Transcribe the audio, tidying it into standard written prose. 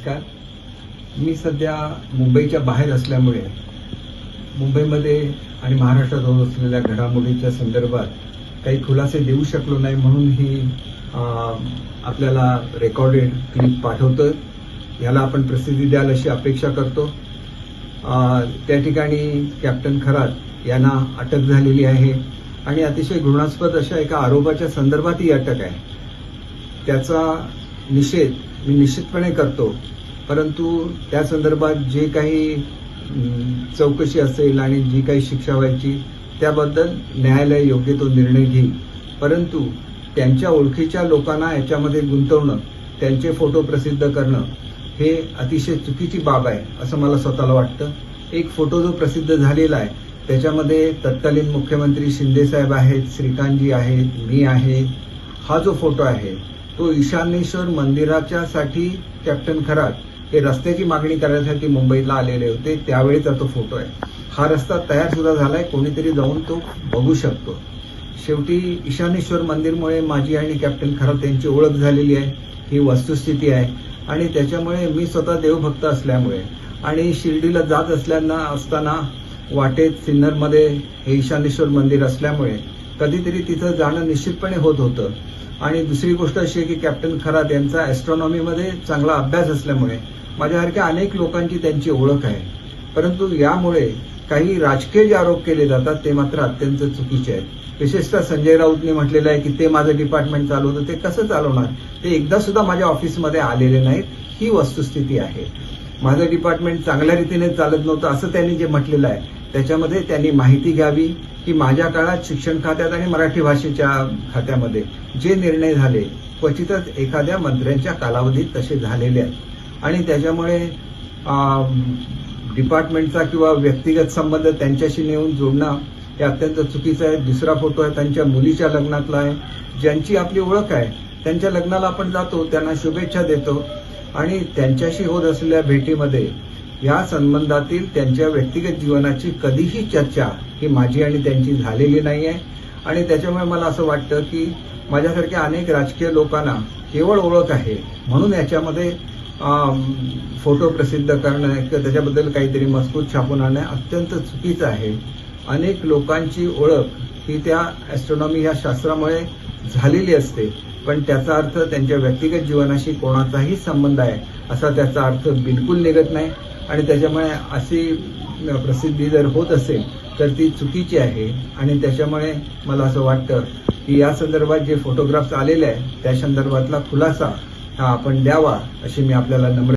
नमस्कार. मी सध्या मुंबईच्या बाहेर असल्यामुळे मुंबईमध्ये आणि महाराष्ट्रात होत असलेल्या घडामोडीच्या संदर्भात काही खुलासे देऊ शकलो नाही, म्हणून ही आपल्याला रेकॉर्डेड क्लिप पाठवतो. याला आपण प्रसिद्धी द्याल अशी अपेक्षा करतो. त्या ठिकाणी कॅप्टन खरात यांना अटक झालेली आहे आणि अतिशय घृणास्पद अशा एका आरोपाच्या संदर्भात ही अटक आहे. त्याचा निषेध मी निश्चितपणे करतो, परंतु त्या संदर्भात जे काही चौकशी असेल आणि जी काही शिक्षा व्हायची त्याबद्दल न्यायालय योग्य तो निर्णय घेईल. परंतु त्यांच्या ओळखीच्या लोकांना याच्यामध्ये गुंतवणं, त्यांचे फोटो प्रसिद्ध करणं हे अतिशय चुकीची बाब आहे असं मला स्वतःला वाटतं. एक फोटो जो प्रसिद्ध झालेला आहे त्याच्यामध्ये तत्कालीन मुख्यमंत्री शिंदेसाहेब आहेत, श्रीकांतजी आहेत, मी आहे. हा जो फोटो आहे तो ईशानेश्वर मंदिराच्या साठी कॅप्टन खरात हे रस्त्याची मागणी करण्यासाठी मुंबईला आलेले होते, त्यावेळेचा तो फोटो आहे. हा रस्ता तयार सुद्धा झालाय, कोणीतरी जाऊन तो बघू शकतो. शेवटी ईशानेश्वर मंदिरमुळे माझी आणि कॅप्टन खरात यांची ओळख झालेली आहे, ही वस्तुस्थिती आहे. आणि त्याच्यामुळे मी स्वतः देवभक्त असल्यामुळे आणि शिर्डीला जात असताना वाटेत सिन्नरमध्ये हे ईशानेश्वर मंदिर असल्यामुळे कधीतरी तिथं जाणं निश्चितपणे होत होतं. आणि दुसरी गोष्ट अशी आहे की कॅप्टन खरात यांचा ॲस्ट्रॉनॉमीमध्ये चांगला अभ्यास असल्यामुळे माझ्यासारख्या अनेक लोकांची त्यांची ओळख आहे. परंतु यामुळे काही राजकीय जे आरोप केले जातात ते मात्र अत्यंत चुकीचे आहेत. विशेषतः संजय राऊतने म्हटलेलं आहे की ते माझं डिपार्टमेंट चालवतं. ते कसं चालवणार? ते एकदा सुद्धा माझ्या ऑफिसमध्ये आलेले नाहीत, ही वस्तुस्थिती आहे. माझं डिपार्टमेंट चांगल्या रीतीने चालत नव्हतं असं त्यांनी जे म्हटलेलं आहे त्याच्यामध्ये त्यांनी माहिती घ्यावी की माझ्या काळात शिक्षण खात्यात आणि मराठी भाषेच्या खात्यामध्ये जे निर्णय झाले क्वचितच एखाद्या मंत्र्यांच्या कालावधीत तसे झालेले आहेत आणि त्याच्यामुळे डिपार्टमेंटचा किंवा व्यक्तिगत संबंध त्यांच्याशी नेऊन जोडणं हे अत्यंत चुकीचं आहे. दुसरा फोटो आहे त्यांच्या मुलीच्या लग्नातला आहे. ज्यांची आपली ओळख आहे त्यांच्या लग्नाला आपण जातो, त्यांना शुभेच्छा देतो आणि त्यांच्याशी होत असलेल्या भेटीमध्ये या संबंधातील त्यांच्या व्यक्तिगत जीवनाची कधीही चर्चा ही माझी आणि त्यांची झालेली नाही आहे. आणि त्याच्यामुळे मला असं वाटतं की माझ्यासारख्या अनेक राजकीय लोकांना केवळ ओळख आहे म्हणून याच्यामध्ये फोटो प्रसिद्ध करणं किंवा त्याच्याबद्दल काहीतरी मजकूर छापून आणणं अत्यंत चुकीचं आहे. अनेक लोकांची ओळख ही त्या ॲस्ट्रॉनॉमी या शास्त्रामुळे झालेली असते, पण त्याचा अर्थ त्यांच्या व्यक्तिगत जीवनाशी कोणाचाही संबंध आहे असा त्याचा अर्थ बिलकुल निघत नाही. आणि त्याच्यामुळे अशी प्रसिद्धी जर होत असेल तर ती चुकीची आहे. आणि त्याच्यामुळे मला असं वाटतं की या संदर्भात जे फोटोग्राफ्स आलेले आहेत त्या संदर्भातला खुलासा हा आपण द्यावा अशी मी आपल्याला नम्र